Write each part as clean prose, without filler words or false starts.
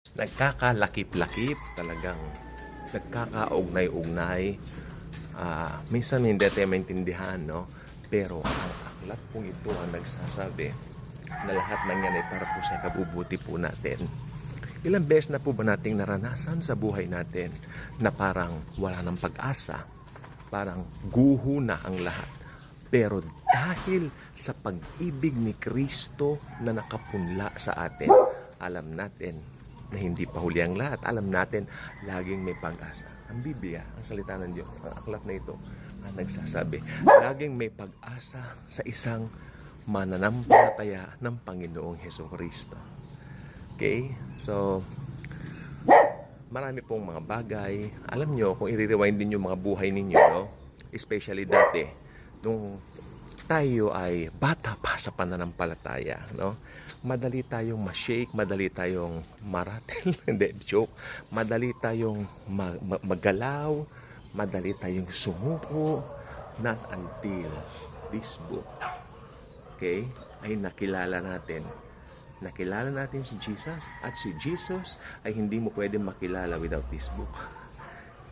Nagkakalakip-lakip, talagang nagkakaugnay-ugnay. Minsan hindi tayo maintindihan, no? Pero ang aklat pong ito ang nagsasabi na lahat ng yan ay para po sa kabubuti po natin. Ilang beses na po ba nating naranasan sa buhay natin na parang wala ng pag-asa, parang guho na ang lahat. Pero dahil sa pag-ibig ni Kristo na nakapunla sa atin, alam natin na hindi pa huli ang lahat. Alam natin, laging may pag-asa. Ang Biblia, ang salita ng Diyos, ang aklat na ito, ang nagsasabi, laging may pag-asa sa isang mananampalataya ng Panginoong Hesukristo. Okay? So, marami pong mga bagay. Alam nyo, kung i-rewind din yung mga buhay ninyo, no? Especially dati, nung tayo ay bata pa sa pananampalataya, no? Madali tayong ma-shake, madali tayong maratel, hindi, joke. Madali tayong maggalaw, madali tayong sumuko, not until this book, okay, ay nakilala natin. Nakilala natin si Jesus, at si Jesus ay hindi mo pwede makilala without this book.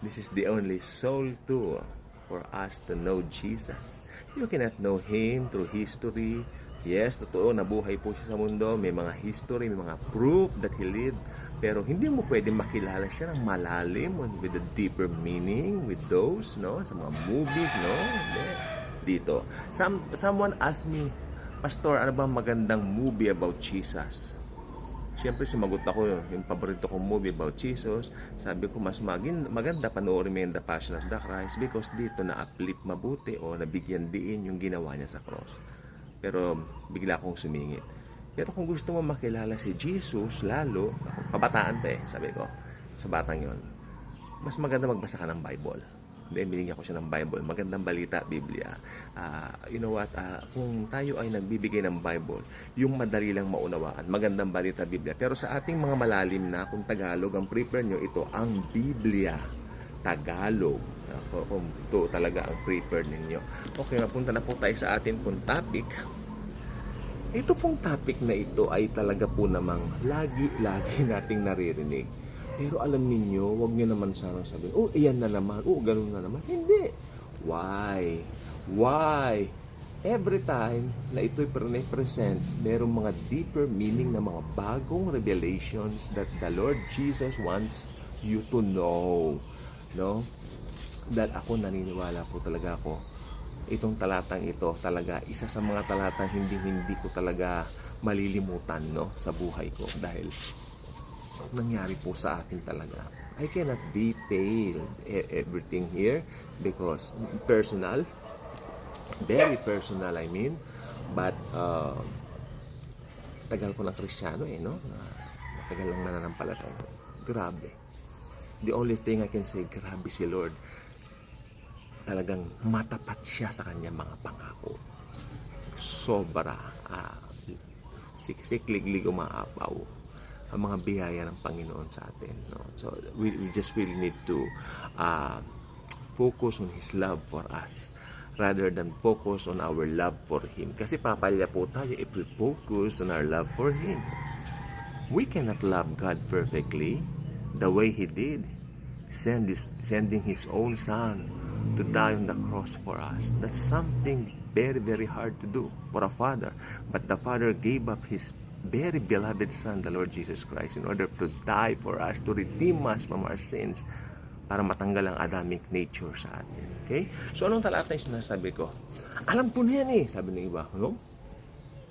This is the only soul tool for us to know Jesus. You cannot know Him through history. Yes, totoo, nabuhay po siya sa mundo. May mga history, may mga proof that He lived. Pero hindi mo pwede makilala siya ng malalim with a deeper meaning, with those, no? Sa mga movies, no? Hindi. Dito. Someone asked me, Pastor, ano ba magandang movie about Jesus? Siyempre, sumagot ako yung paborito kong movie about Jesus. Sabi ko, mas maganda panoorin mo yung The Passion of the Christ because dito na-uplift mabuti o nabigyan diin yung ginawa niya sa cross. Pero bigla akong sumingit. Pero kung gusto mo makilala si Jesus, lalo, kabataan pa sabi ko, sa batang yon, mas maganda magbasa ka ng Bible. Then, binigyan ko siya ng Bible. Magandang balita, Biblia. You know what? Kung tayo ay nagbibigay ng Bible, yung madali lang maunawaan, magandang balita, Biblia. Pero sa ating mga malalim na, kung Tagalog, ang prepare nyo, ito ang Biblia. Tagalog. Kung ito talaga ang prepare ninyo. Okay, mapunta na po tayo sa atin pong topic. Ito pong topic na ito ay talaga po namang lagi nating naririnig. Pero alam niyo, wag niyo naman sana sabihin, oh, iyan na naman, oh, ganun na naman. Hindi. Why? Why? Every time na ito'y present, merong mga deeper meaning na mga bagong revelations that the Lord Jesus wants you to know. No? Dahil ako naniniwala po talaga ako, itong talatang ito talaga, isa sa mga talatang hindi ko talaga malilimutan, no, sa buhay ko. Dahil nangyari po sa atin talaga. I cannot detail everything here because personal, very personal I mean, but tagal ko ng Kristiyano no? Tagal lang nananampalataya. Grabe. The only thing I can say, grabe si Lord. Talagang matapat siya sa kanya mga pangako. Sobra. Siklig-lig umaapaw ang mga biyaya ng Panginoon sa atin, no? So we just really need to focus on His love for us rather than focus on our love for Him. Kasi papalya po tayo if we focus on our love for Him. We cannot love God perfectly the way He did, sending His own Son to die on the cross for us. That's something very, very hard to do for a father. But the Father gave up His very beloved Son, the Lord Jesus Christ, in order to die for us, to redeem us from our sins, para matanggal ang Adamic nature sa atin. Okay? So, anong talata yung sinasabi ko? Alam ko na yan sabi ng iba. No?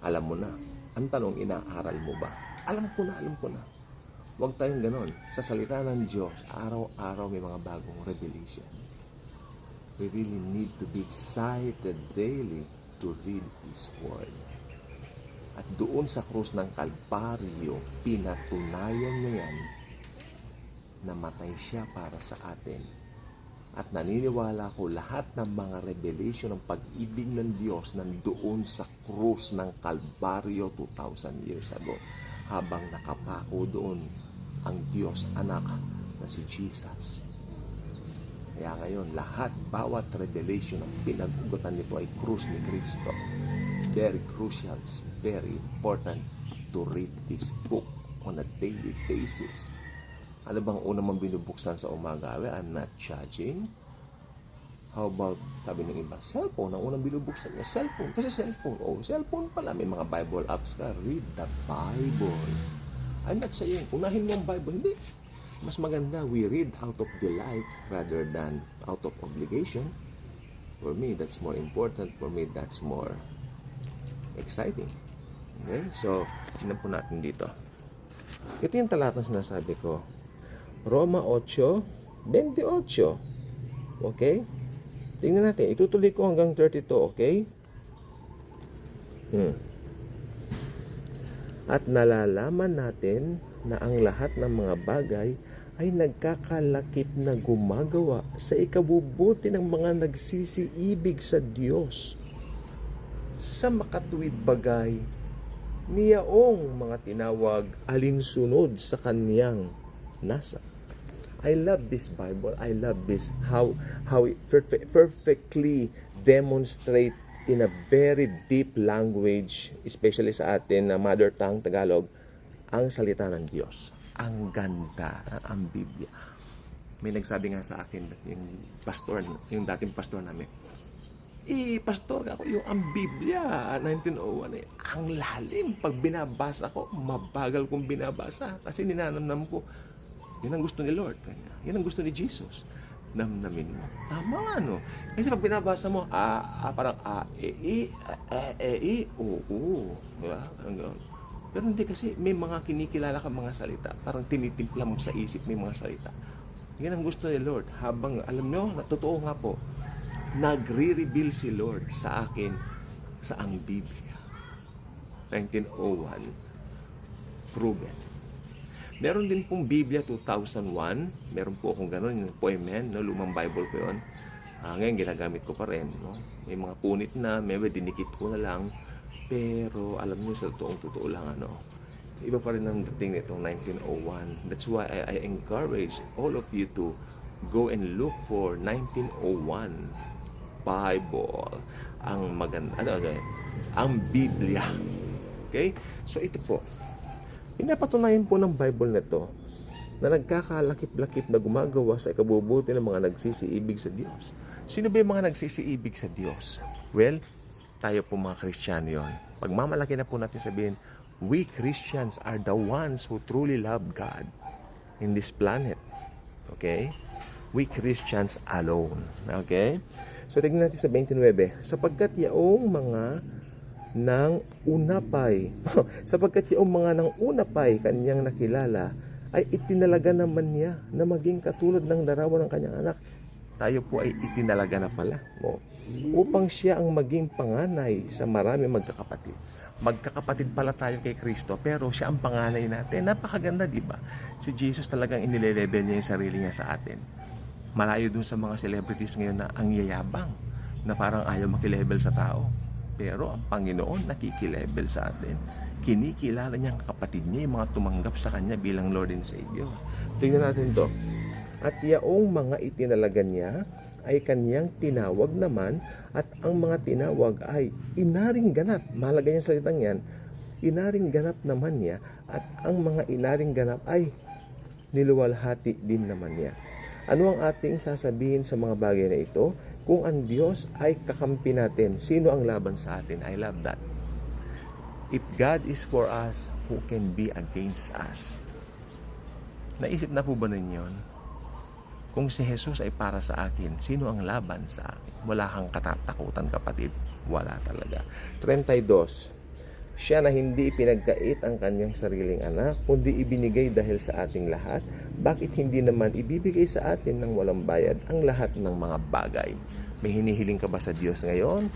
Alam mo na. Ang tanong, inaaral mo ba? Alam ko na. Huwag tayong ganon. Sa salita ng Diyos, araw-araw may mga bagong revelations. We really need to be excited daily to read His Word. At doon sa krus ng Kalbaryo, pinatunayan niya yan na matay siya para sa atin. At naniniwala ko lahat ng mga revelation ng pag-ibig ng Diyos nandoon sa krus ng Kalbaryo 2,000 years ago. Habang nakapako doon ang Diyos anak na si Jesus. Kaya ngayon, bawat revelation ng pinag-ugutan nito ay krus ni Kristo. It's very crucial, it's very important to read this book on a daily basis. Ano bang una mong binubuksan sa umaga? Well, I'm not judging. How about, sabi ng iba, cellphone. Ang unang binubuksan niya, cellphone. Kasi cellphone. Oh, cellphone pala. May mga Bible apps ka. Read the Bible. I'm not saying, unahin mo ang Bible. Hindi. Mas maganda, we read out of delight rather than out of obligation. For me, that's more important. For me, that's more exciting. Okay? So, tingnan po natin dito. Ito yung talatang sinasabi ko. Roma 8:28. Okay? Tingnan natin. Itutuloy ko hanggang 32. Okay? At nalalaman natin na ang lahat ng mga bagay ay nagkakalakip na gumagawa sa ikabubuti ng mga nagsisiibig sa Diyos. Sa makatuwid bagay, niyaong mga tinawag alinsunod sa kaniyang nasa. I love this Bible. I love this how it perfectly demonstrate in a very deep language, especially sa atin na mother tongue Tagalog, ang salita ng Diyos. Ang ganda ang Biblia. May nagsabi nga sa akin yung pastor, yung dating pastor namin. Pastor ako, yung ang Biblia 1901 ang lalim. Pag binabasa ko, mabagal kong binabasa kasi ninanamnam ko. Yan ang gusto ni Lord. Yan ang gusto ni Jesus. Namnamin mo. Tama, no? Kasi pag binabasa mo, parang oo. Diba? Pero hindi kasi may mga kinikilala ka mga salita. Parang tinitimpla mo sa isip may mga salita. Yan ang gusto ni Lord. Habang, alam nyo, totoo nga po, nagre-reveal si Lord sa akin sa ang Biblia. 1901. Proven. Meron din pong Biblia 2001. Meron po akong gano'n, yung poemen, no? Lumang Bible ko yun. Ngayon, ginagamit ko pa rin. No? May mga punit na, may dinikit ko na lang. Pero, alam niyo, sa totoo lang, iba pa rin ang dating nitong 1901. That's why I encourage all of you to go and look for 1901 Bible. Ang maganda, ang Biblia. Okay? So, ito po. Pinapatunayan po ng Bible na to na nagkakalakip-lakip na gumagawa sa ikabubuti ng mga nagsisiibig sa Diyos. Sino ba yung mga nagsisiibig sa Diyos? Well, tayo po mga Kristiyano yun. Pagmamalaki na po natin sabihin, we Christians are the ones who truly love God in this planet. Okay? We Christians alone. Okay? So, tignan natin sa 29. Sapagkat yaong mga nang unapay sapagkat yung mga nang unapay kanyang nakilala ay itinalaga naman niya na maging katulad ng larawan ng kanyang anak. Tayo po ay itinalaga na pala upang siya ang maging panganay sa marami magkakapatid. Magkakapatid pala tayo kay Kristo, pero siya ang panganay natin. Napakaganda, di ba? Si Jesus talagang inilelevel niya yung sarili niya sa atin. Malayo dun sa mga celebrities ngayon na ang yayabang, na parang ayaw makilevel sa tao. Pero ang Panginoon nakikilevel sa atin. Kinikilala niya ang kapatid niya, yung mga tumanggap sa Kanya bilang Lord and Savior. Tingnan natin to. At yaong mga itinalaga niya ay Kanyang tinawag naman, at ang mga tinawag ay inaring ganap. Mahalaga yung salitang yan. Inaring ganap naman niya, at ang mga inaring ganap ay niluwalhati din naman niya. Ano ang ating sasabihin sa mga bagay na ito? Kung ang Diyos ay kakampi natin, sino ang laban sa atin? I love that. If God is for us, who can be against us? Naisip na po ba ninyo? Kung si Jesus ay para sa akin, sino ang laban sa akin? Wala kang katatakutan, kapatid. Wala talaga. 32. Siya na hindi ipinagkait ang kanyang sariling anak, kundi ibinigay dahil sa ating lahat. Bakit hindi naman ibibigay sa atin ng walang bayad ang lahat ng mga bagay? May hinihiling ka ba sa Diyos ngayon?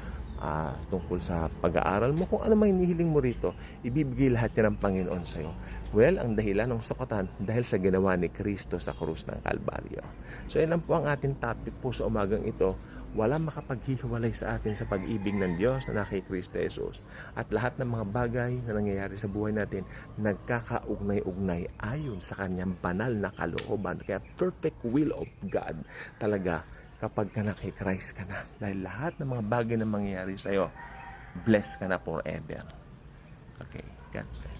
Tungkol sa pag-aaral mo? Kung ano mang hinihiling mo rito, ibibigay lahat yan ng Panginoon sa'yo. Well, ang dahilan ng sukatan, dahil sa ginawa ni Kristo sa krus ng Kalbaryo. So, yan lang po ang ating topic po sa umagang ito. Walang makapaghihiwalay sa atin sa pag-ibig ng Diyos na kay Kristo Jesus. At lahat ng mga bagay na nangyayari sa buhay natin, nagkakaugnay-ugnay ayon sa kanyang banal na kalooban. Kaya perfect will of God talaga kapag ka na kay Christ ka na. Dahil lahat ng mga bagay na mangyayari sa'yo, blessed ka na forever. Okay, God bless.